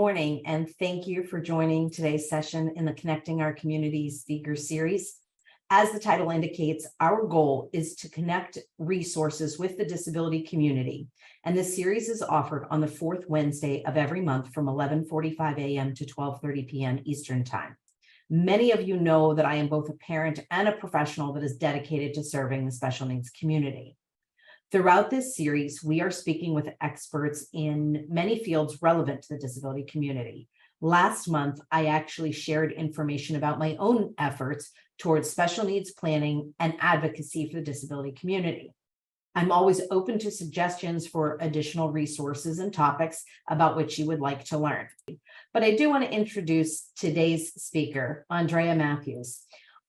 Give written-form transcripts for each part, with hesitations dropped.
morning, and thank you for joining today's session in the Connecting Our Communities Speaker Series. As the title indicates, our goal is to connect resources with the disability community, and this series is offered on the fourth Wednesday of every month from 11:45 a.m. to 12:30 p.m. Eastern Time. Many of you know that I am both a parent and a professional that is dedicated to serving the special needs community. Throughout this series, we are speaking with experts in many fields relevant to the disability community. Last month, I actually shared information about my own efforts towards special needs planning and advocacy for the disability community. I'm always open to suggestions for additional resources and topics about which you would like to learn. But I do want to introduce today's speaker, Andrea Matthews.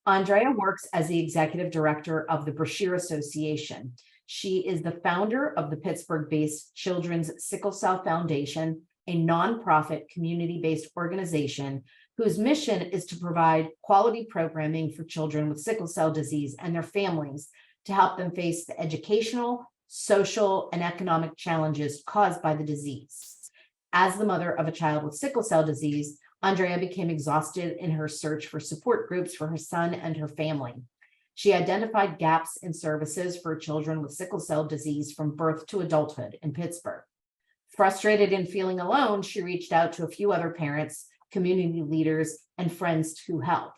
Andrea works as the executive director of the Brochure Association. She is the founder of the Pittsburgh-based Children's Sickle Cell Foundation, a nonprofit community-based organization whose mission is to provide quality programming for children with sickle cell disease and their families to help them face the educational, social, and economic challenges caused by the disease. As the mother of a child with sickle cell disease, Andrea became exhausted in her search for support groups for her son and her family. She identified gaps in services for children with sickle cell disease from birth to adulthood in Pittsburgh. Frustrated and feeling alone, she reached out to a few other parents, community leaders, and friends to help.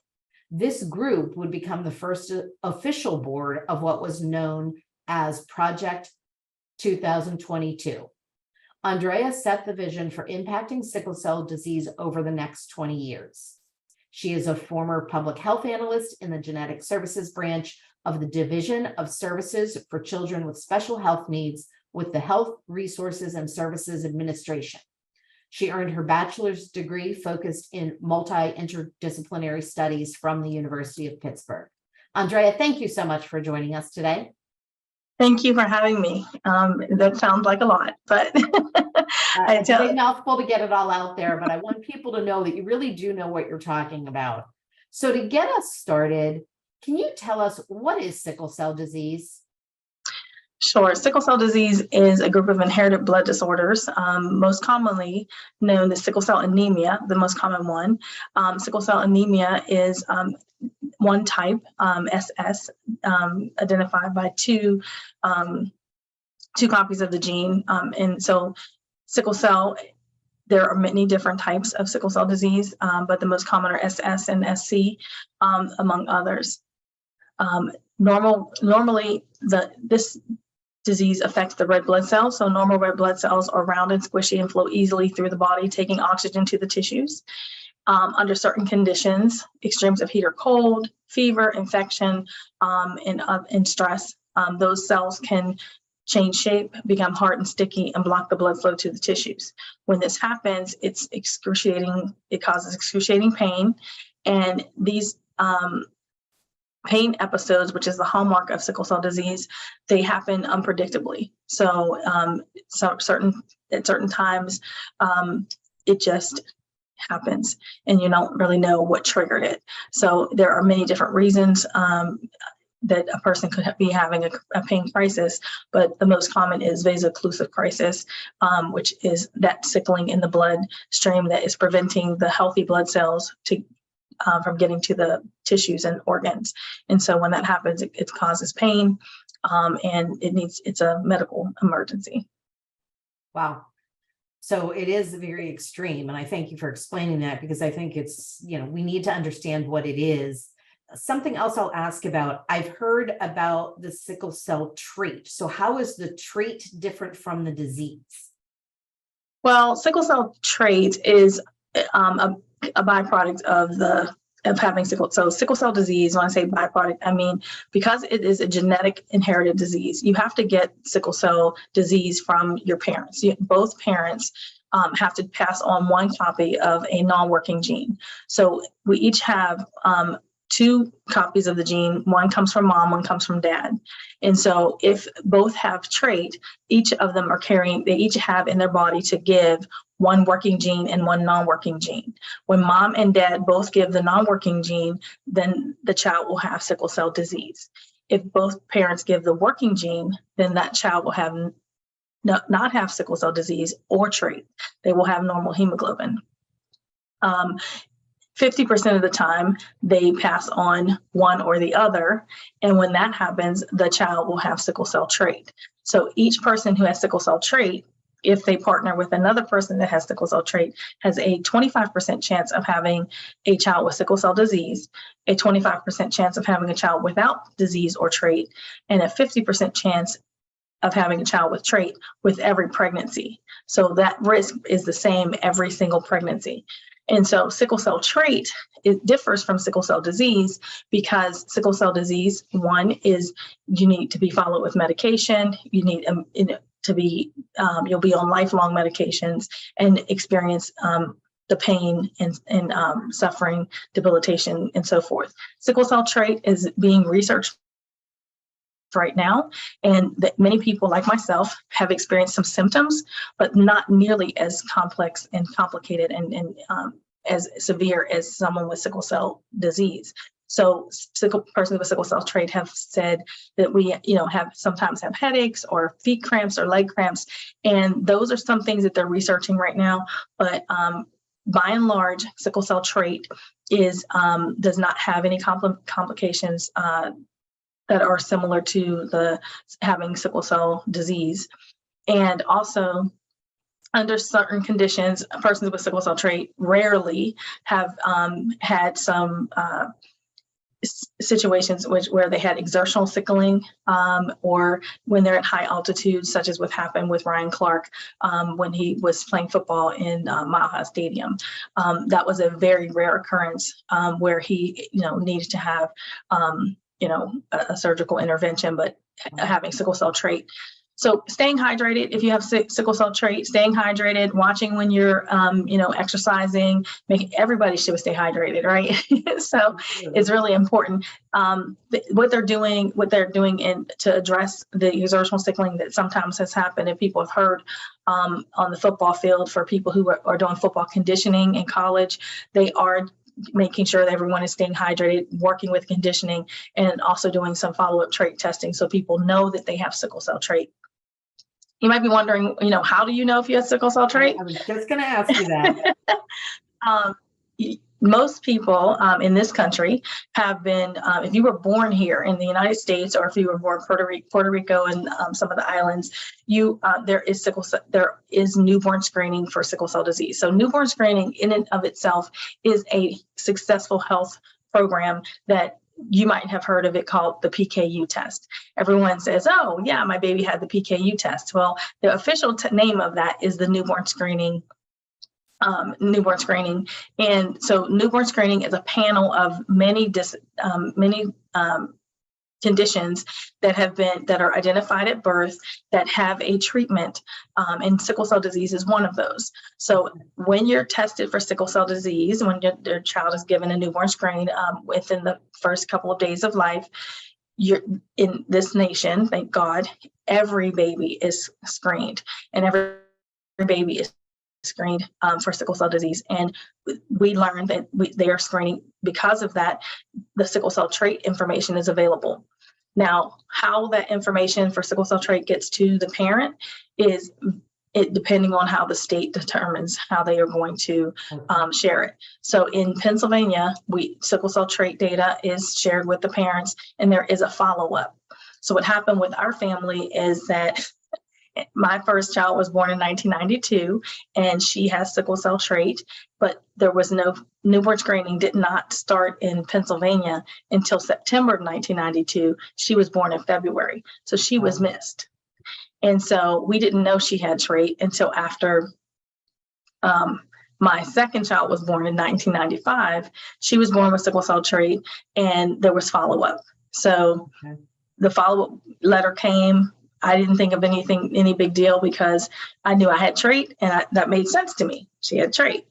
This group would become the first official board of what was known as Project 2022. Andrea set the vision for impacting sickle cell disease over the next 20 years. She is a former public health analyst in the genetic services branch of the Division of Services for Children with Special Health Needs with the Health Resources and Services Administration. She earned her bachelor's degree focused in multi-interdisciplinary studies from the University of Pittsburgh. Andrea, thank you so much for joining us today. Thank you for having me. That sounds like a lot, but it's a big mouthful to get it all out there, but I want people to know that you really do know what you're talking about. So to get us started, can you tell us what is sickle cell disease? Sure. Sickle cell disease is a group of inherited blood disorders, most commonly known as sickle cell anemia, the most common one. Sickle cell anemia is one type, SS, identified by two copies of the gene. And so sickle cell, there are many different types of sickle cell disease, but the most common are SS and SC, among others. Normally, this disease affects the red blood cells. So normal red blood cells are round and squishy and flow easily through the body, taking oxygen to the tissues. Under certain conditions, extremes of heat or cold, fever, infection, and stress, those cells can change shape, become hard and sticky, and block the blood flow to the tissues. When this happens, it's excruciating. It causes excruciating pain, and these pain episodes, which is the hallmark of sickle cell disease, they happen unpredictably. So, at certain times, it just happens, and you don't really know what triggered it. So there are many different reasons that a person could be having a pain crisis, but the most common is vaso-occlusive crisis, which is that sickling in the bloodstream that is preventing the healthy blood cells from getting to the tissues and organs. And so when that happens, it causes pain, and it's a medical emergency. Wow. So it is very extreme. And I thank you for explaining that, because I think it's, we need to understand what it is. Something else I'll ask about, I've heard about the sickle cell trait. So how is the trait different from the disease? Well, sickle cell trait is a byproduct of having sickle. So sickle cell disease, when I say byproduct, I mean, because it is a genetic inherited disease, you have to get sickle cell disease from your parents. Both parents have to pass on one copy of a non-working gene. So we each have two copies of the gene. One comes from mom, one comes from dad. And so if both have trait, each of them they each have in their body to give one working gene and one non-working gene. When mom and dad both give the non-working gene, then the child will have sickle cell disease. If both parents give the working gene, then that child will not have sickle cell disease or trait. They will have normal hemoglobin. 50% of the time, they pass on one or the other. And when that happens, the child will have sickle cell trait. So each person who has sickle cell trait, if they partner with another person that has sickle cell trait, has a 25% chance of having a child with sickle cell disease, a 25% chance of having a child without disease or trait, and a 50% chance of having a child with trait with every pregnancy. So that risk is the same every single pregnancy. And so sickle cell trait, it differs from sickle cell disease because sickle cell disease, one is you need to be followed with medication. You need to be, you'll be on lifelong medications and experience the pain and suffering, debilitation, and so forth. Sickle cell trait is being researched right now, and that many people like myself have experienced some symptoms, but not nearly as complex and complicated and as severe as someone with sickle cell disease. So persons with sickle cell trait have said that we, sometimes have headaches or feet cramps or leg cramps, and those are some things that they're researching right now. But by and large, sickle cell trait does not have any complications that are similar to having sickle cell disease. And also, under certain conditions, persons with sickle cell trait rarely have had some situations where they had exertional sickling, or when they're at high altitudes, such as what happened with Ryan Clark when he was playing football in Mile High Stadium. That was a very rare occurrence where he, needed to have a surgical intervention, but having sickle cell trait. So staying hydrated, if you have sickle cell trait, staying hydrated, watching when you're, exercising, everybody should stay hydrated, right? So it's really important. What they're doing to address the exertional sickling that sometimes has happened, and people have heard on the football field for people who are doing football conditioning in college, they are making sure that everyone is staying hydrated, working with conditioning, and also doing some follow-up trait testing so people know that they have sickle cell trait. You might be wondering, how do you know if you have sickle cell trait? I was just going to ask you that. Most people in this country have been, if you were born here in the United States, or if you were born in Puerto Rico and some of the islands, there is newborn screening for sickle cell disease. So newborn screening in and of itself is a successful health program that you might have heard of it, called the PKU test. Everyone says, oh yeah, my baby had the PKU test. Well, the official name of that is the newborn screening. And so newborn screening is a panel of many conditions that are identified at birth that have a treatment, and sickle cell disease is one of those. So when you're tested for sickle cell disease, when your child is given a newborn screen within the first couple of days of life, you're in this nation, thank God, every baby is screened, and every baby is screened for sickle cell disease. And we learned that they are screening because of that. The sickle cell trait information is available. Now, how that information for sickle cell trait gets to the parent is depending on how the state determines how they are going to share it. So in Pennsylvania, sickle cell trait data is shared with the parents, and there is a follow-up. So what happened with our family is that my first child was born in 1992, and she has sickle cell trait, but there was no newborn screening, did not start in Pennsylvania until September 1992. She was born in February, so she was missed. And so we didn't know she had trait until after my second child was born in 1995. She was born with sickle cell trait, and there was follow-up. So the follow-up letter came. I didn't think of any big deal, because I knew I had trait, and that made sense to me. She had trait.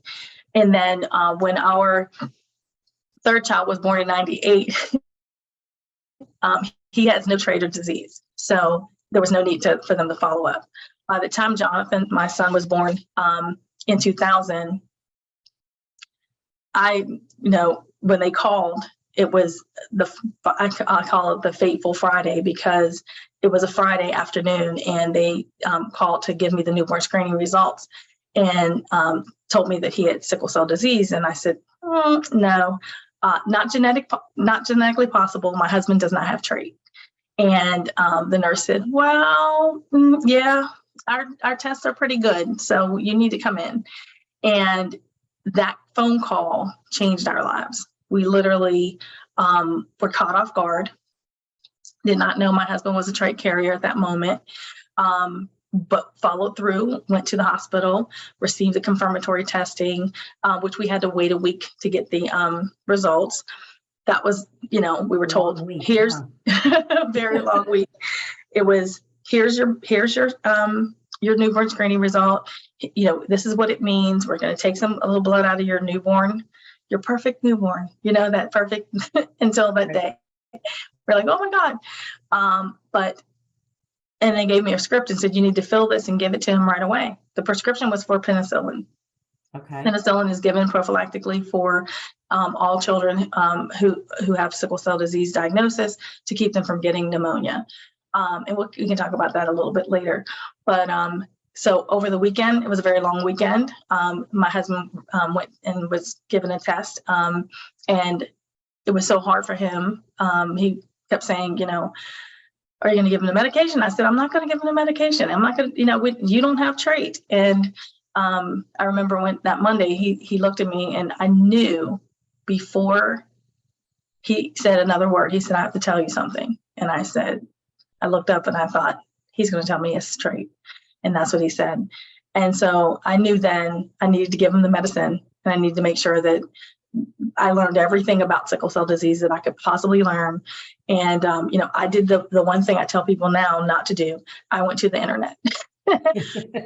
And then when our third child was born in 98, he has no trait or disease. So there was no need for them to follow up. By the time Jonathan, my son, was born in 2000, when they called, it was I call it the fateful Friday, because it was a Friday afternoon, and they called to give me the newborn screening results. and told me that he had sickle cell disease. And I said, no, not genetically possible. My husband does not have trait. And the nurse said, well, yeah, our tests are pretty good, so you need to come in. And that phone call changed our lives. We literally were caught off guard. Did not know my husband was a trait carrier at that moment, but followed through, went to the hospital, received the confirmatory testing, which we had to wait a week to get the results. That was, we were told, here's a very long week. It was, here's your newborn screening result. This is what it means. We're going to take a little blood out of your perfect newborn, that perfect until that day. We're like, oh my God. And they gave me a script and said, you need to fill this and give it to him right away. The prescription was for penicillin. Okay. Penicillin is given prophylactically for all children who have sickle cell disease diagnosis to keep them from getting pneumonia. And we can talk about that a little bit later. But so over the weekend, it was a very long weekend. My husband went and was given a test, and it was so hard for him. He kept saying, are you going to give him the medication? I said, I'm not going to give him the medication. I'm not going to, you don't have trait. And I remember when that Monday, he looked at me, and I knew before he said another word, he said, I have to tell you something. And I looked up and I thought, he's going to tell me it's trait. And that's what he said. And so I knew then I needed to give him the medicine, and I needed to make sure that I learned everything about sickle cell disease that I could possibly learn. And, I did the one thing I tell people now not to do. I went to the internet.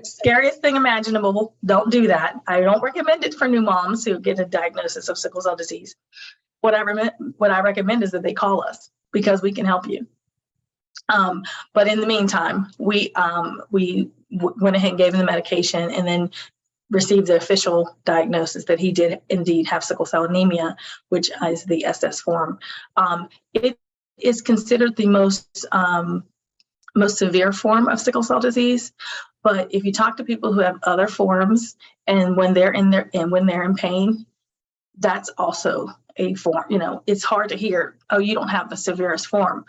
Scariest thing imaginable. Don't do that. I don't recommend it for new moms who get a diagnosis of sickle cell disease. What I recommend is that they call us, because we can help you. But in the meantime, we went ahead and gave him the medication, and then received the official diagnosis that he did indeed have sickle cell anemia, which is the SS form. It is considered the most severe form of sickle cell disease. But if you talk to people who have other forms, and when they're in pain, that's also a form. It's hard to hear, oh, you don't have the severest form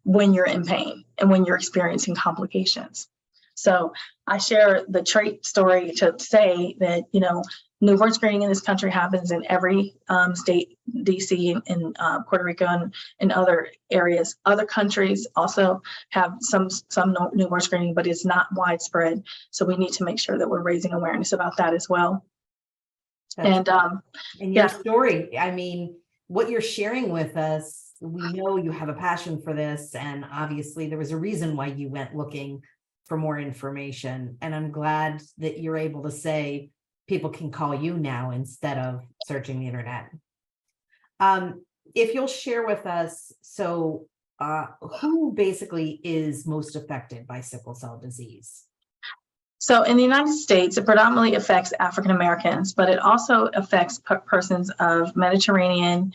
when you're in pain and when you're experiencing complications. So I share the trait story to say that, newborn screening in this country happens in every state, DC and Puerto Rico and other areas. Other countries also have some newborn screening, but it's not widespread. So we need to make sure that we're raising awareness about that as well. And your story, I mean, what you're sharing with us, we know you have a passion for this, and obviously there was a reason why you went looking for more information. And I'm glad that you're able to say people can call you now instead of searching the internet. If you'll share with us, so who basically is most affected by sickle cell disease? So in the United States, it predominantly affects African Americans, but it also affects persons of Mediterranean,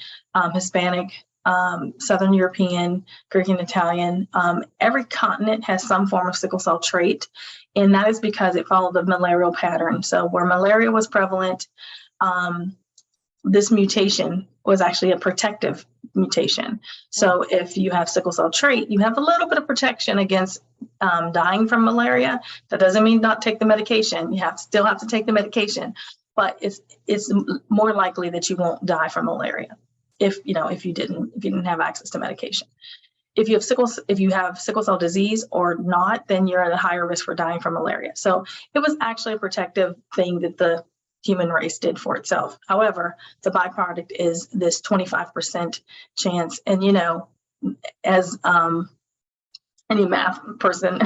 Hispanic, Southern European, Greek and Italian. Every continent has some form of sickle cell trait, and that is because it followed the malarial pattern. So where malaria was prevalent, this mutation was actually a protective mutation. So if you have sickle cell trait, you have a little bit of protection against dying from malaria. That doesn't mean not take the medication. You still have to take the medication, but it's more likely that you won't die from malaria if you didn't have access to medication. If you have sickle cell disease or not, then you're at a higher risk for dying from malaria. So it was actually a protective thing that the human race did for itself. However, the byproduct is this 25% chance. And, as any math person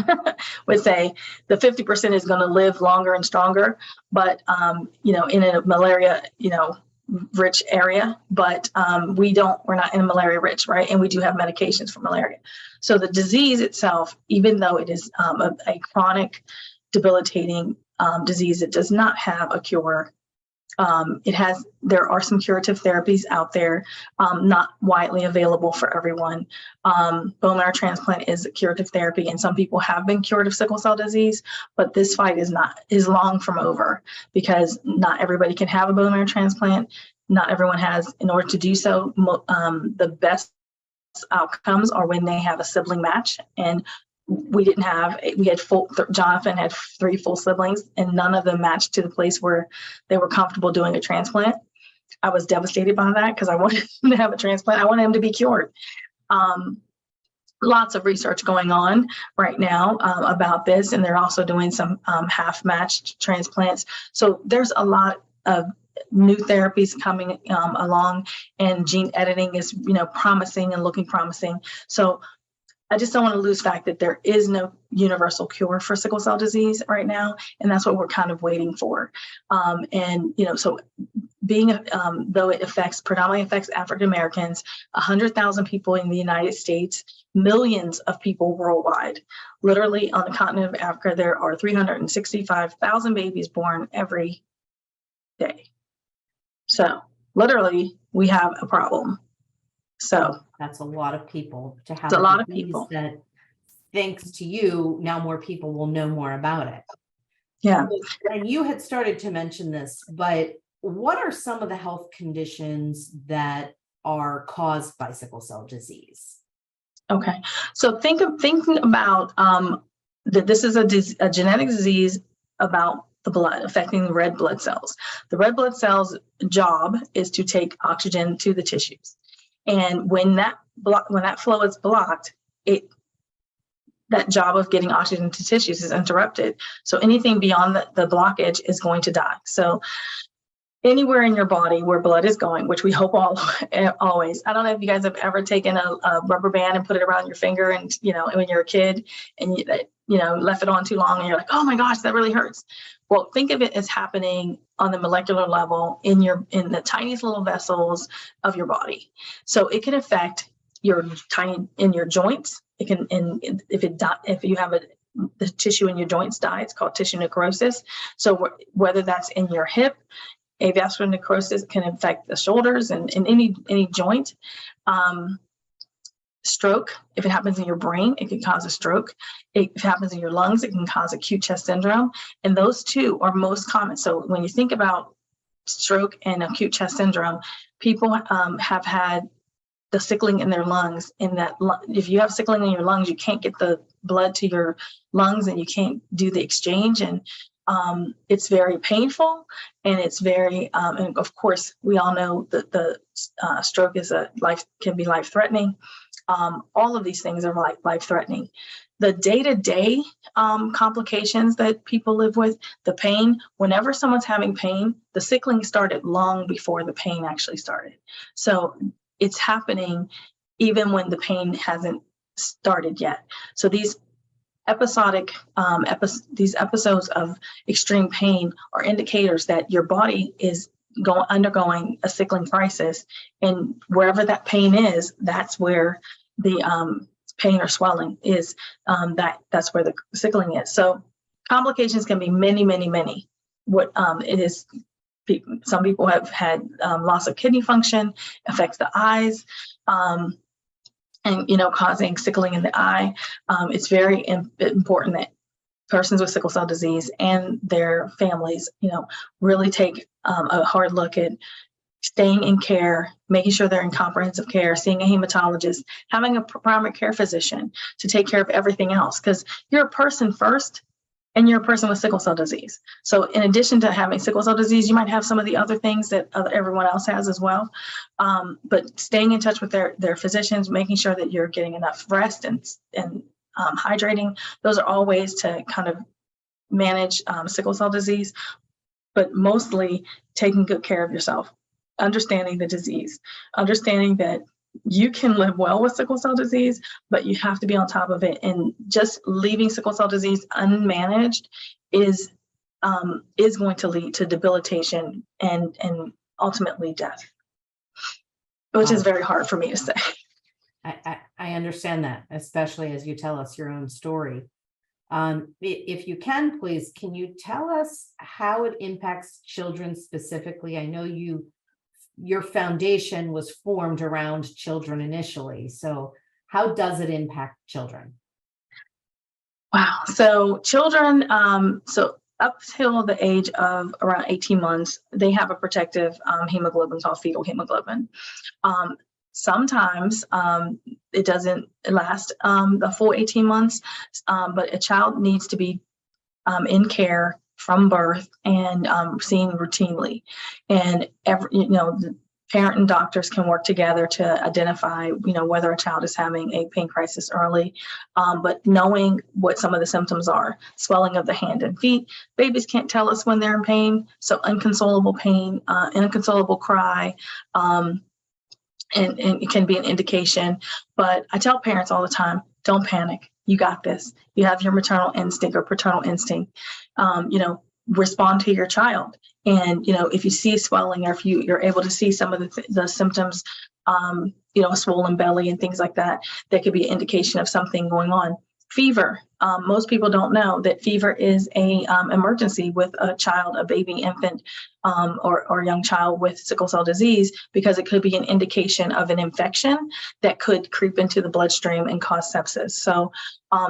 would say, the 50% is going to live longer and stronger, but, in a malaria, rich area, but we're not in malaria rich, right? And we do have medications for malaria. So the disease itself, even though it is a chronic, debilitating disease, it does not have a cure. There are some curative therapies out there, not widely available for everyone. Bone marrow transplant is a curative therapy, and some people have been cured of sickle cell disease, but this fight is long from over, because not everybody can have a bone marrow transplant. Not everyone has. In order to do so, the best outcomes are when they have a sibling match, and Jonathan had 3 full siblings, and none of them matched to the place where they were comfortable doing a transplant. I was devastated by that, because I wanted him to have a transplant. I wanted him to be cured. Lots of research going on right now about this, and they're also doing some half-matched transplants. So there's a lot of new therapies coming along, and gene editing is, promising and looking promising. So I just don't want to lose fact that there is no universal cure for sickle cell disease right now, and that's what we're kind of waiting for. So being though it predominantly affects African Americans, 100,000 people in the United States, millions of people worldwide. Literally on the continent of Africa, there are 365,000 babies born every day. So literally, we have a problem. So that's a lot of people to have. It's a lot of people that, thanks to you, now more people will know more about it. Yeah. And you had started to mention this, but what are some of the health conditions that are caused by sickle cell disease? Okay, so thinking about that this is a genetic disease about the blood, affecting the red blood cells. The red blood cells' job is to take oxygen to the tissues. And when that flow is blocked, that job of getting oxygen to tissues is interrupted. So anything beyond the blockage is going to die. So anywhere in your body where blood is going, which we hope always. I don't know if you guys have ever taken a rubber band and put it around your finger, and when you're a kid and left it on too long, and you're like, oh my gosh, that really hurts. Well, think of it as happening on the molecular level in the tiniest little vessels of your body. So it can affect your joints. It can, if you have the tissue in your joints die, it's called tissue necrosis. So whether that's in your hip, avascular necrosis can affect the shoulders and any joint. Stroke, if it happens in your brain, it can cause a stroke. If it happens in your lungs, it can cause acute chest syndrome. And those two are most common. So when you think about stroke and acute chest syndrome, people have had the sickling in their lungs. In that, if you have sickling in your lungs, you can't get the blood to your lungs, and you can't do the exchange. And it's very painful, and it's very, and of course, we all know that the stroke can be life-threatening. All of these things are life-threatening. The day-to-day complications that people live with, the pain, whenever someone's having pain, the sickling started long before the pain actually started. So it's happening even when the pain hasn't started yet. So these episodes of extreme pain are indicators that your body is undergoing a sickling crisis, and wherever that pain is, that's where the pain or swelling is. That's where the sickling is. So complications can be many, many, many. What it is, some people have had loss of kidney function, affects the eyes, and causing sickling in the eye. It's very important that persons with sickle cell disease and their families, really take a hard look at staying in care, making sure they're in comprehensive care, seeing a hematologist, having a primary care physician to take care of everything else, because you're a person first, and you're a person with sickle cell disease. So in addition to having sickle cell disease, you might have some of the other things that everyone else has as well. But staying in touch with their physicians, making sure that you're getting enough rest and hydrating, those are all ways to kind of manage sickle cell disease, but mostly taking good care of yourself, understanding the disease, understanding that you can live well with sickle cell disease, but you have to be on top of it. And just leaving sickle cell disease unmanaged is going to lead to debilitation and ultimately death, which is very hard for me to say. I understand that, especially as you tell us your own story. If you can, please, can you tell us how it impacts children specifically? I know your foundation was formed around children initially. So how does it impact children? Wow. So children, so up till the age of around 18 months, they have a protective hemoglobin called fetal hemoglobin. Um, Sometimes it doesn't last the full 18 months, but a child needs to be in care from birth and seen routinely. And the parent and doctors can work together to identify, whether a child is having a pain crisis early, but knowing what some of the symptoms are: swelling of the hand and feet. Babies can't tell us when they're in pain, so inconsolable pain, inconsolable cry, and it can be an indication. But I tell parents all the time, don't panic. You got this. You have your maternal instinct or paternal instinct. Respond to your child. And, if you see swelling, or if you're able to see some of the symptoms, a swollen belly and things like that, that could be an indication of something going on. Fever. Most people don't know that fever is a emergency with a child, a baby, infant, or young child with sickle cell disease, because it could be an indication of an infection that could creep into the bloodstream and cause sepsis. So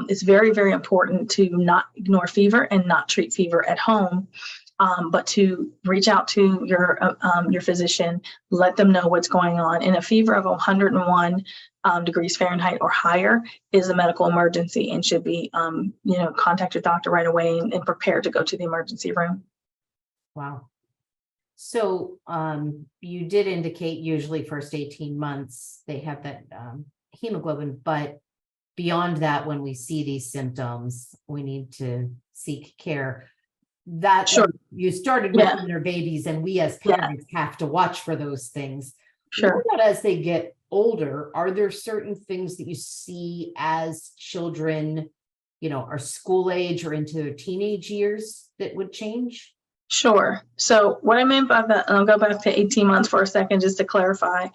it's very, very important to not ignore fever and not treat fever at home, but to reach out to your physician, let them know what's going on. And a fever of 101 degrees Fahrenheit or higher is a medical emergency and should be, contact your doctor right away and prepare to go to the emergency room. Wow. So you did indicate usually first 18 months they have that hemoglobin, but beyond that, when we see these symptoms, we need to seek care. That Sure. You started with when they're babies, and we as parents have to watch for those things. Sure. But as they get older, are there certain things that you see as children, are school age or into their teenage years that would change? Sure. So what I meant by that, and I'll go back to 18 months for a second, just to clarify,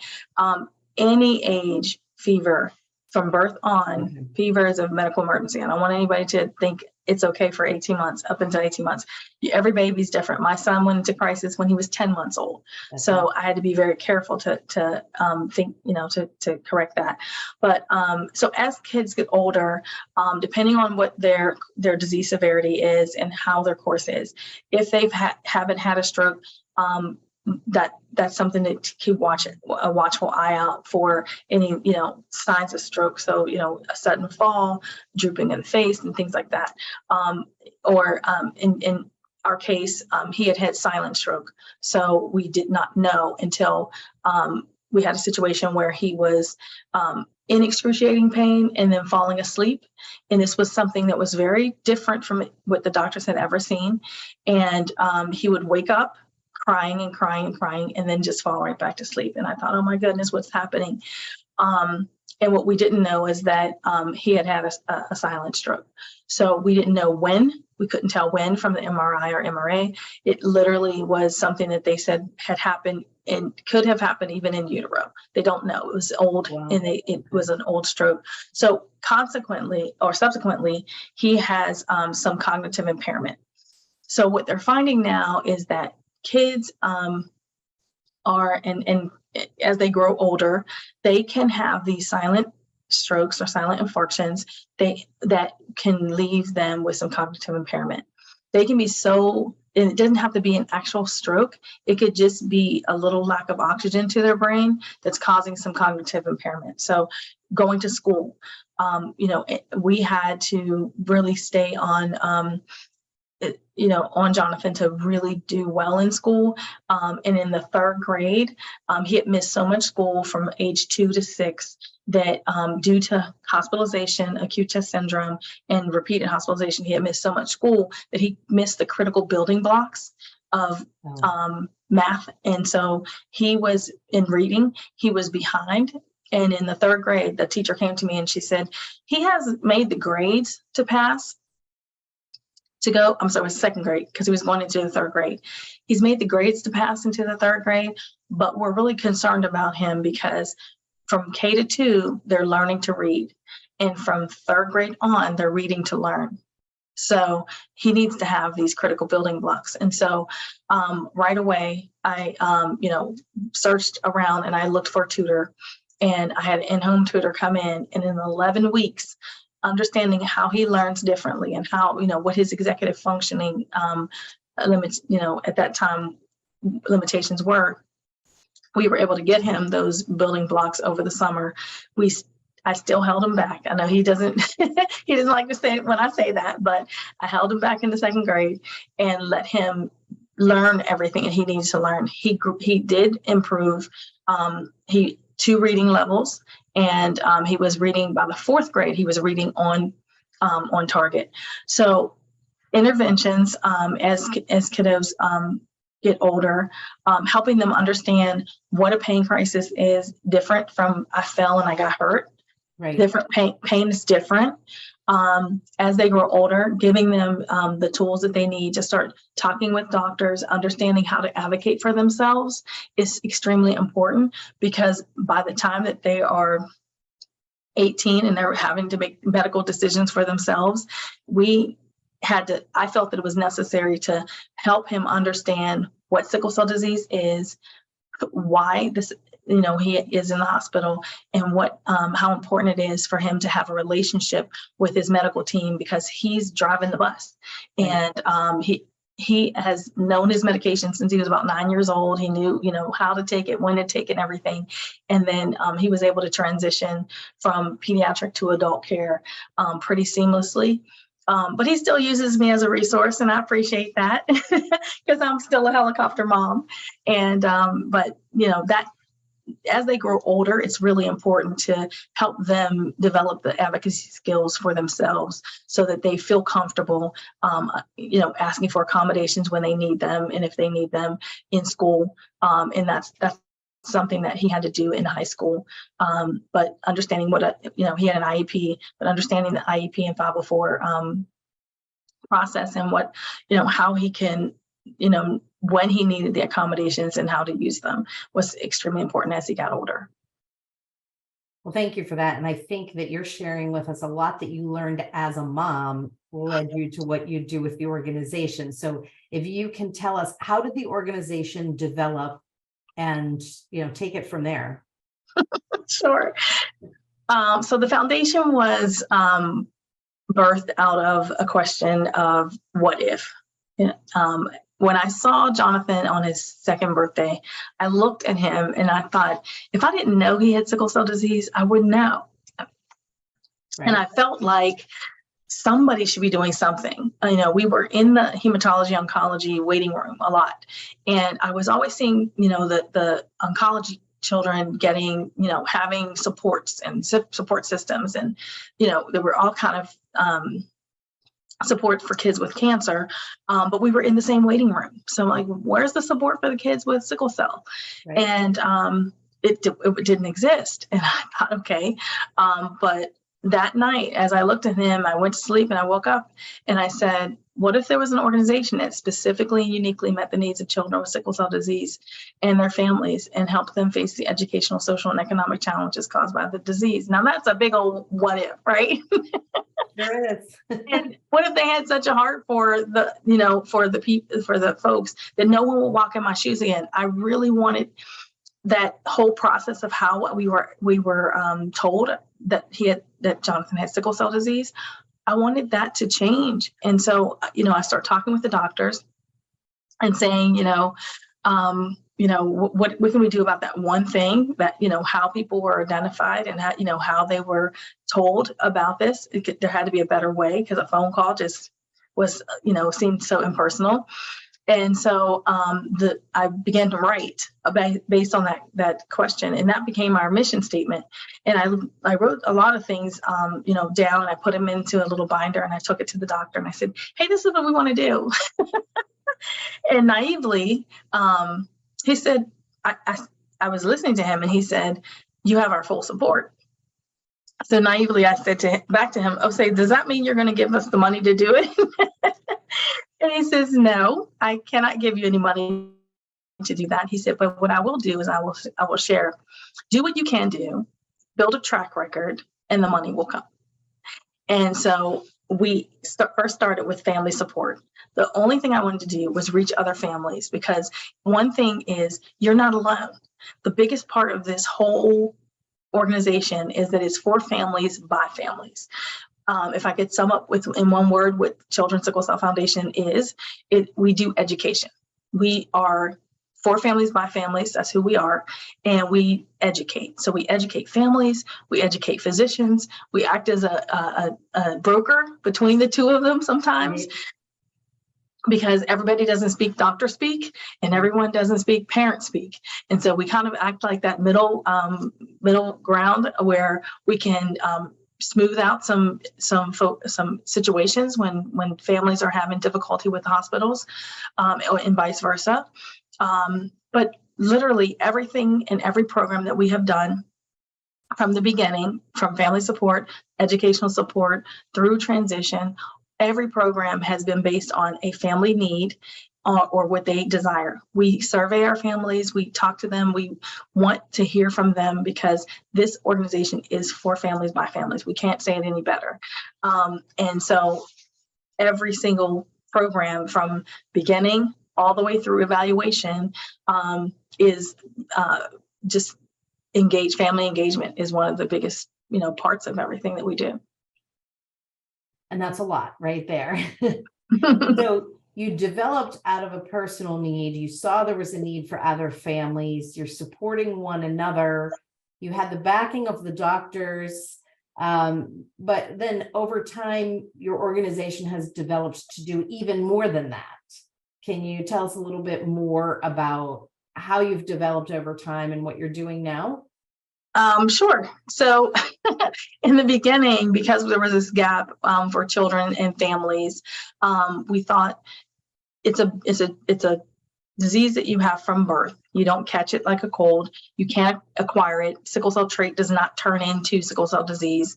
any age fever from birth on, fever is a medical emergency. I don't want anybody to think it's okay for 18 months, up until 18 months. Every baby's different. My son went into crisis when he was 10 months old. So I had to be very careful to think, to correct that. But so as kids get older, depending on what their disease severity is and how their course is, if they've haven't had a stroke, that's something to keep a watchful eye out for any, signs of stroke. So, a sudden fall, drooping in the face and things like that. In our case, he had silent stroke. So we did not know until we had a situation where he was in excruciating pain and then falling asleep. And this was something that was very different from what the doctors had ever seen. And he would wake up crying and crying and crying, and then just fall right back to sleep. And I thought, oh my goodness, what's happening? And what we didn't know is that he had a silent stroke. So we didn't know when. We couldn't tell when from the MRI or MRA. It literally was something that they said had happened and could have happened even in utero. They don't know. It was old. Wow. And it was an old stroke. So subsequently, he has some cognitive impairment. So what they're finding now is that kids are, and as they grow older, they can have these silent strokes or silent infarctions that can leave them with some cognitive impairment. They can be and it doesn't have to be an actual stroke. It could just be a little lack of oxygen to their brain that's causing some cognitive impairment. So going to school, we had to really stay on Jonathan to really do well in school. And in the third grade, he had missed so much school from age 2 to 6 that due to hospitalization, acute chest syndrome, and repeated hospitalization, he had missed so much school that he missed the critical building blocks of math. And so he was in reading, he was behind. And in the third grade, the teacher came to me and she said, he has made the grades to pass. It was second grade because he was going into the third grade. He's made the grades to pass into the third grade, but we're really concerned about him because from K to 2, they're learning to read. And from third grade on, they're reading to learn. So he needs to have these critical building blocks. And so right away, I, searched around and I looked for a tutor, and I had an in-home tutor come in, and in 11 weeks, understanding how he learns differently and how, what his executive functioning limits, at that time, limitations were, we were able to get him those building blocks over the summer. I still held him back. I know he doesn't he doesn't like to say it when I say that, but I held him back in the second grade and let him learn everything that he needs to learn. He did improve 2 reading levels, and he was reading by the 4th grade. He was reading on target. So interventions as kiddos get older, helping them understand what a pain crisis is, different from I fell and I got hurt. Right. Different pain is different. As they grow older, giving them the tools that they need to start talking with doctors, understanding how to advocate for themselves is extremely important, because by the time that they are 18 and they're having to make medical decisions for themselves, I felt that it was necessary to help him understand what sickle cell disease is, why this, he is in the hospital, and how important it is for him to have a relationship with his medical team, because he's driving the bus. And he has known his medication since he was about 9 years old. He knew, how to take it, when to take it, and everything. And then he was able to transition from pediatric to adult care pretty seamlessly. But he still uses me as a resource, and I appreciate that because I'm still a helicopter mom. And but that as they grow older, it's really important to help them develop the advocacy skills for themselves so that they feel comfortable, asking for accommodations when they need them, and if they need them in school. And that's something that he had to do in high school. But understanding he had an IEP, but understanding the IEP and 504 process, and what, how he can, when he needed the accommodations and how to use them was extremely important as he got older. Well, thank you for that. And I think that you're sharing with us a lot that you learned as a mom led you to what you do with the organization. So if you can tell us, how did the organization develop, and, take it from there? Sure. So the foundation was birthed out of a question of what if. When I saw Jonathan on his 2nd birthday, I looked at him and I thought, if I didn't know he had sickle cell disease, I wouldn't know. Right. And I felt like somebody should be doing something. We were in the hematology oncology waiting room a lot. And I was always seeing, the oncology children getting, having supports and support systems. And, there were all kind of support for kids with cancer, but we were in the same waiting room. So I'm like, where's the support for the kids with sickle cell? Right. And it didn't exist. And I thought, okay. But that night, as I looked at him, I went to sleep and I woke up and I said, what if there was an organization that specifically and uniquely met the needs of children with sickle cell disease and their families, and helped them face the educational, social, and economic challenges caused by the disease? Now that's a big old what if, right? There is. And what if they had such a heart for the, for the people, for the folks, that no one will walk in my shoes again? I really wanted that whole process of how we were told that Jonathan had sickle cell disease. I wanted that to change. And so, I start talking with the doctors and saying, what can we do about that one thing that, how people were identified and how, how they were told about this. There had to be a better way, because a phone call just was, seemed so impersonal. And so I began to write based on that question, and that became our mission statement. And I wrote a lot of things, down, and I put them into a little binder, and I took it to the doctor, and I said, hey, this is what we want to do. And naively, he said, I was listening to him, and he said, you have our full support. So naively, I said back to him, say, does that mean you're going to give us the money to do it? And he says, no, I cannot give you any money to do that. He said, but what I will do is I will share, do what you can do, build a track record, and the money will come. And so we first started with family support. The only thing I wanted to do was reach other families, because one thing is you're not alone. The biggest part of this whole organization is that it's for families by families. If I could sum up in one word what Children's Sickle Cell Foundation is, we do education. We are for families by families, that's who we are, and we educate. So we educate families, we educate physicians, we act as a broker between the two of them sometimes. Right. Because everybody doesn't speak doctor speak, and everyone doesn't speak parent speak. And so we kind of act like that middle ground where we can smooth out some situations when families are having difficulty with hospitals, and vice versa. But literally everything and every program that we have done from the beginning, from family support, educational support, through transition, every program has been based on a family need or what they desire. We survey our families, we talk to them, we want to hear from them, because this organization is for families by families. We can't say it any better. And so every single program from beginning all the way through evaluation is just family engagement is one of the biggest, parts of everything that we do. And that's a lot right there. So you developed out of a personal need. You saw there was a need for other families. You're supporting one another. You had the backing of the doctors. But then over time, your organization has developed to do even more than that. Can you tell us a little bit more about how you've developed over time and what you're doing now? Sure. So in the beginning, because there was this gap for children and families, we thought it's a disease that you have from birth. You don't catch it like a cold. You can't acquire it. Sickle cell trait does not turn into sickle cell disease.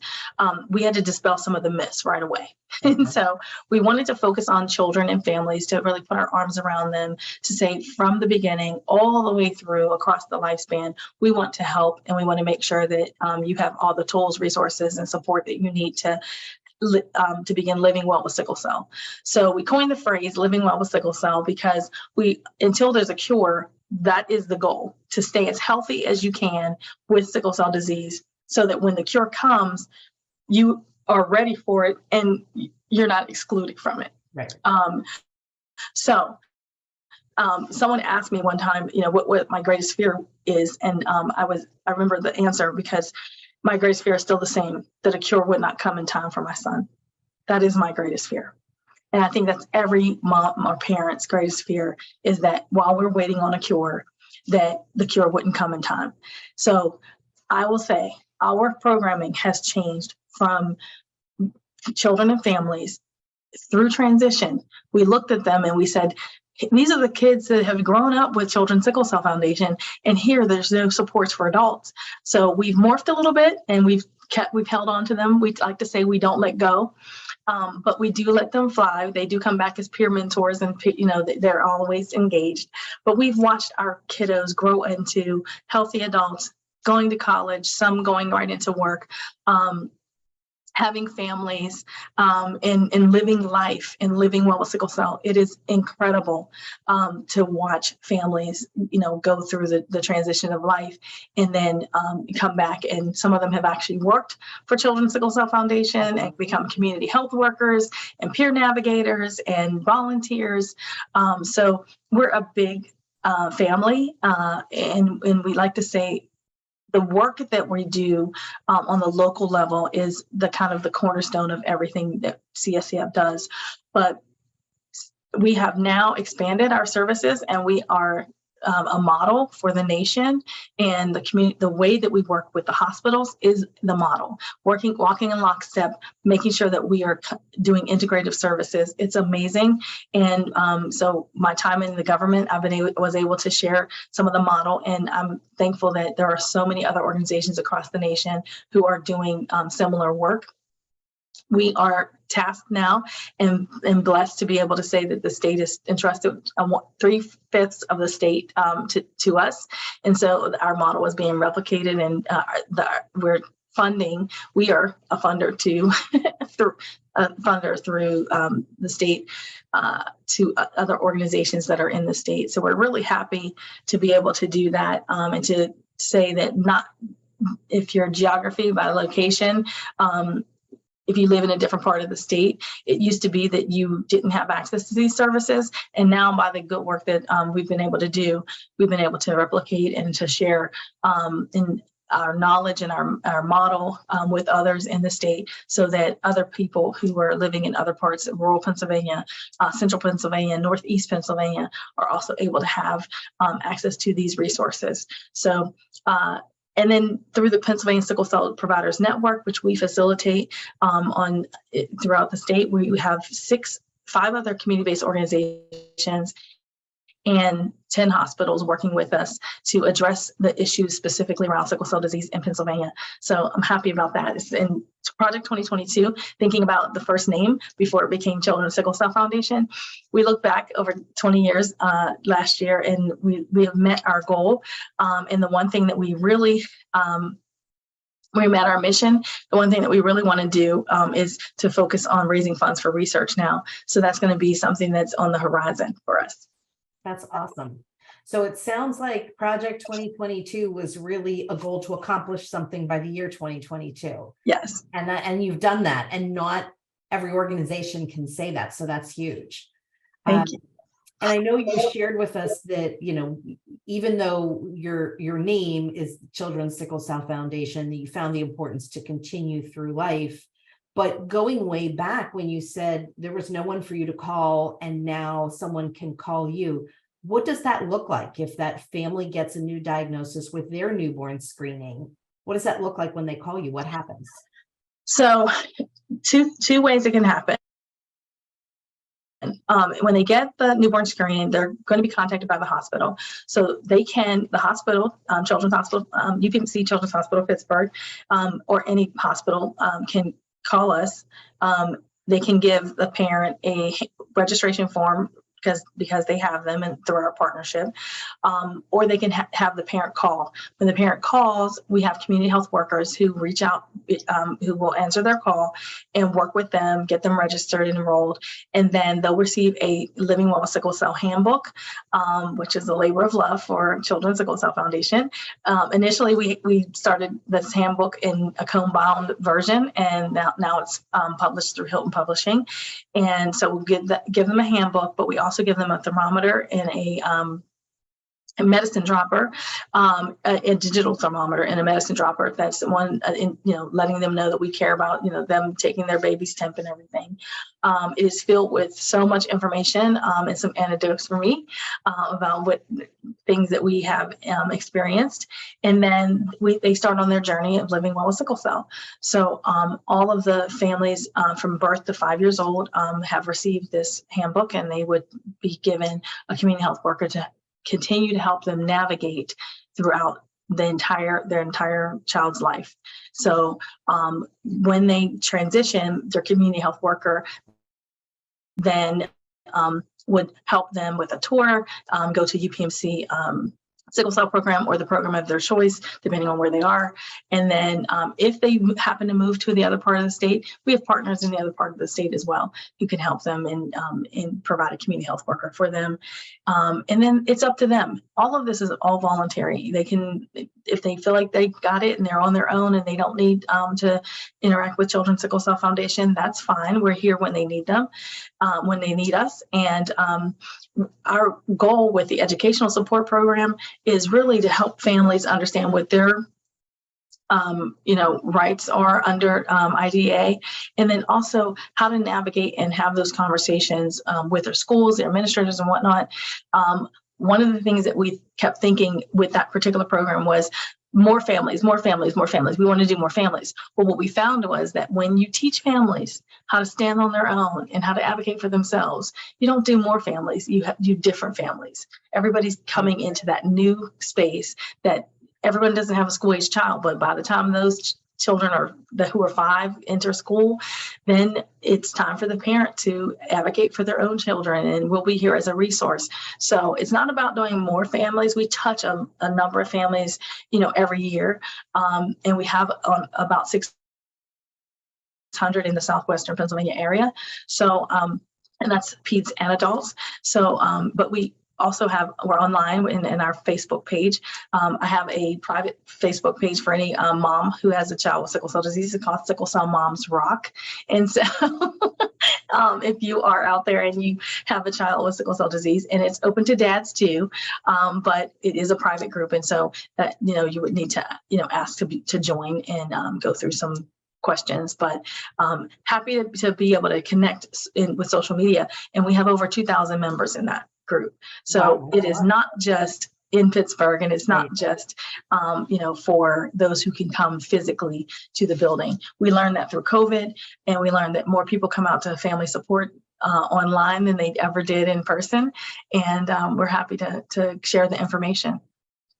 We had to dispel some of the myths right away. And so we wanted to focus on children and families, to really put our arms around them, to say from the beginning all the way through across the lifespan, we want to help, and we want to make sure that you have all the tools, resources, and support that you need to begin living well with sickle cell. So we coined the phrase living well with sickle cell because until there's a cure, that is the goal, to stay as healthy as you can with sickle cell disease, so that when the cure comes, you are ready for it and you're not excluded from it. Right. Someone asked me one time, what my greatest fear is. And I remember the answer, because my greatest fear is still the same, that a cure would not come in time for my son. That is my greatest fear. And I think that's every mom or parent's greatest fear, is that while we're waiting on a cure, that the cure wouldn't come in time. So I will say our programming has changed from children and families through transition. We looked at them and we said, these are the kids that have grown up with Children's Sickle Cell Foundation, and here there's no supports for adults. So we've morphed a little bit, and we've held on to them. We like to say we don't let go, but we do let them fly. They do come back as peer mentors, and they're always engaged. But we've watched our kiddos grow into healthy adults, going to college, some going right into work, having families, and living life and living well with sickle cell. It is incredible to watch families, go through the transition of life, and then come back. And some of them have actually worked for Children's Sickle Cell Foundation and become community health workers and peer navigators and volunteers. So we're a big family, and we like to say, the work that we do on the local level is the kind of the cornerstone of everything that CSCF does. But we have now expanded our services, and we are a model for the nation, and the community. The way that we work with the hospitals is the model. Walking in lockstep, making sure that we are doing integrative services. It's amazing. And so my time in the government, was able to share some of the model, and I'm thankful that there are so many other organizations across the nation who are doing similar work. We are tasked now and blessed to be able to say that the state is entrusted 3/5 of the state to us. And so our model is being replicated, and we're funding. We are a funder to funder through the state to other organizations that are in the state. So we're really happy to be able to do that, and to say that not if your geography by location, if you live in a different part of the state, it used to be that you didn't have access to these services. And now by the good work that we've been able to do, we've been able to replicate and to share in our knowledge and our model with others in the state, so that other people who are living in other parts of rural Pennsylvania, central Pennsylvania, northeast Pennsylvania are also able to have access to these resources. So, and then through the Pennsylvania Sickle Cell Providers Network, which we facilitate throughout the state, we have 5 other community-based organizations and 10 hospitals working with us to address the issues specifically around sickle cell disease in Pennsylvania. So I'm happy about that. It's in Project 2022, thinking about the first name before it became Children's Sickle Cell Foundation. We look back over 20 years last year, and we have met our goal. And the one thing that we really we met our mission. The one thing that we really want to do is to focus on raising funds for research now. So that's going to be something that's on the horizon for us. That's awesome. So it sounds like Project 2022 was really a goal to accomplish something by the year 2022. Yes. And you've done that, and not every organization can say that. So that's huge. Thank you. And I know you shared with us that, you know, even though your name is Children's Sickle Cell Foundation, that you found the importance to continue through life. But going way back when you said there was no one for you to call and now someone can call you, what does that look like if that family gets a new diagnosis with their newborn screening? What does that look like when they call you? What happens? So two ways it can happen. When they get the newborn screening, they're going to be contacted by the hospital. So the hospital, Children's Hospital, UPMC Children's Hospital, Pittsburgh, or any hospital can call us. They can give the parent a registration form because they have them and through our partnership, or they can have the parent call. When the parent calls, we have community health workers who reach out, who will answer their call and work with them, get them registered and enrolled, and then they'll receive a Living Well with Sickle Cell handbook, which is a labor of love for Children's Sickle Cell Foundation. Initially, we started this handbook in a comb-bound version, and now it's published through Hilton Publishing. And so we'll give them a handbook, but we also give them a thermometer and a medicine dropper, a digital thermometer and a medicine dropper. That's the one, letting them know that we care about, them taking their baby's temp and everything. It is filled with so much information and some anecdotes for me about what things that we have experienced. And then they start on their journey of living well with sickle cell. So all of the families from birth to 5 years old have received this handbook, and they would be given a community health worker to continue to help them navigate throughout their entire child's life. So when they transition, their community health worker then would help them with a tour, go to UPMC sickle cell program or the program of their choice, depending on where they are. And then if they happen to move to the other part of the state, we have partners in the other part of the state as well who can help them and provide a community health worker for them. And then it's up to them. All of this is all voluntary. They can, if they feel like they got it and they're on their own and they don't need to interact with Children's Sickle Cell Foundation, that's fine. We're here when they need them, when they need us. And our goal with the educational support program is really to help families understand what their rights are under IDA, and then also how to navigate and have those conversations with their schools, their administrators and whatnot. One of the things that we kept thinking with that particular program was more families, more families, more families. We want to do more families. Well, what we found was that when you teach families how to stand on their own and how to advocate for themselves, you don't do more families, you do different families. Everybody's coming into that new space that everyone doesn't have a school-age child, but by the time those children who are 5 enter school, then it's time for the parent to advocate for their own children, and we'll be here as a resource. So it's not about doing more families. We touch a number of families, every year, and we have about 6 600 in the southwestern Pennsylvania area. So, and that's peds and adults. So, but we also we're online in our Facebook page. I have a private Facebook page for any mom who has a child with sickle cell disease. It's called Sickle Cell Moms Rock. And so if you are out there and you have a child with sickle cell disease, and it's open to dads too, but it is a private group. And so that, you would need to, ask to join and go through some questions, but happy to be able to connect with social media. And we have over 2,000 members in that group. So Wow. It is not just in Pittsburgh, and it's not just, for those who can come physically to the building. We learned that through COVID, and we learned that more people come out to family support online than they ever did in person. And we're happy to share the information.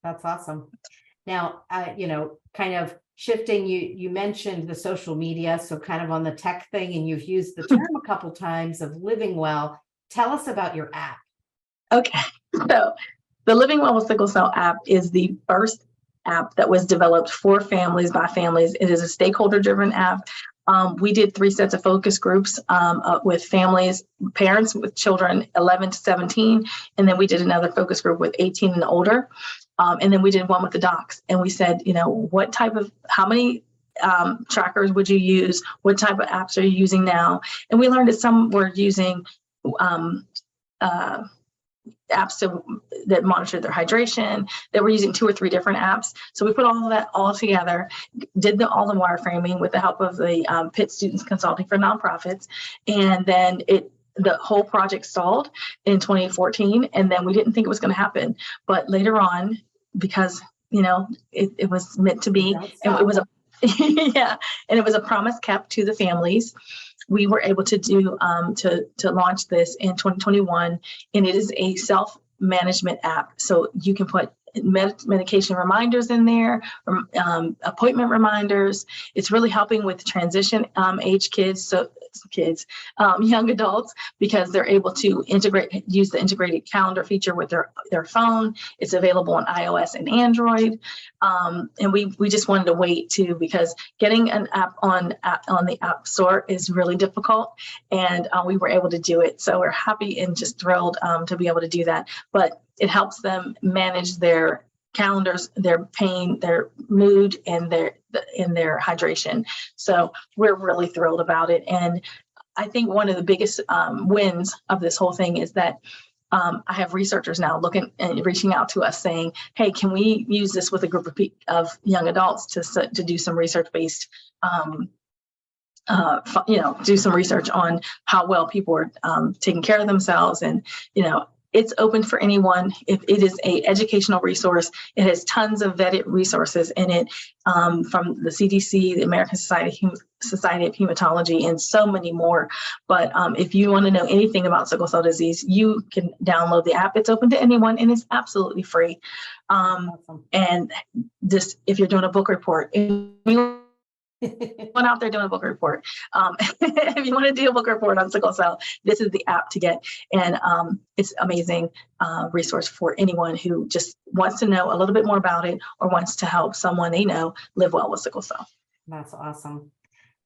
That's awesome. Now, kind of shifting, you mentioned the social media, so kind of on the tech thing, and you've used the term a couple times of living well. Tell us about your app. Okay, so the Living Well with Sickle Cell app is the first app that was developed for families by families. It is a stakeholder-driven app. We did 3 sets of focus groups with families, parents with children 11 to 17, and then we did another focus group with 18 and older. And then we did one with the docs, and we said, how many trackers would you use? What type of apps are you using now? And we learned that some were using apps that monitor their hydration, that we're using 2 or 3 different apps. So we put all of that all together, did all the wireframing with the help of the Pitt Students Consulting for Nonprofits. And then the whole project stalled in 2014. And then we didn't think it was going to happen. But later on, because, it was meant to be, and it was and it was a promise kept to the families. We were able to do to launch this in 2021, and it is a self-management app. So you can put medication reminders in there, appointment reminders. It's really helping with transition age kids, young adults, because they're able to use the integrated calendar feature with their phone. It's available on iOS and Android. And we just wanted to wait too, because getting an app on the App Store is really difficult, and we were able to do it. So we're happy and just thrilled to be able to do that. But it helps them manage their calendars, their pain, their mood, and their hydration. So we're really thrilled about it. And I think one of the biggest wins of this whole thing is that I have researchers now looking and reaching out to us saying, hey, can we use this with a group of young adults to do some research-based do some research on how well people are taking care of themselves. And, it's open for anyone. If it is an educational resource, it has tons of vetted resources in it from the CDC, the American Society of Hematology, and so many more. But if you want to know anything about sickle cell disease, you can download the app. It's open to anyone, and it's absolutely free. Awesome. And just if you're doing a book report, one out there doing a book report. If you want to do a book report on sickle cell, this is the app to get. And it's an amazing resource for anyone who just wants to know a little bit more about it or wants to help someone they know live well with sickle cell. That's awesome.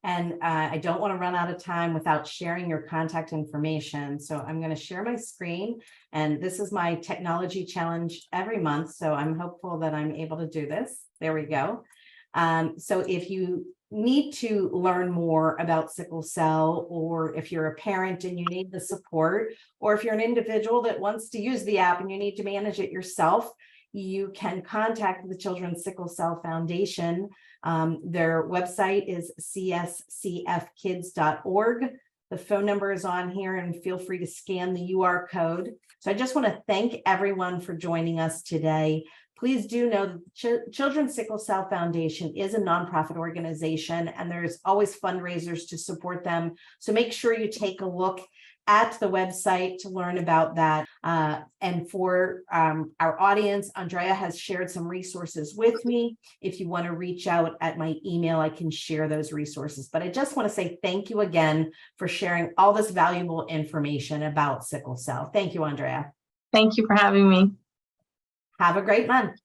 And I don't want to run out of time without sharing your contact information. So I'm going to share my screen. And this is my technology challenge every month. So I'm hopeful that I'm able to do this. There we go. So if you need to learn more about sickle cell, or if you're a parent and you need the support, or if you're an individual that wants to use the app and you need to manage it yourself, you can contact the Children's Sickle Cell Foundation. Their website is cscfkids.org. The phone number is on here, and feel free to scan the UR code. So I just want to thank everyone for joining us today. Please do know that the Children's Sickle Cell Foundation is a nonprofit organization, and there's always fundraisers to support them. So make sure you take a look at the website to learn about that. And for our audience, Andrea has shared some resources with me. If you want to reach out at my email, I can share those resources. But I just want to say thank you again for sharing all this valuable information about sickle cell. Thank you, Andrea. Thank you for having me. Have a great month.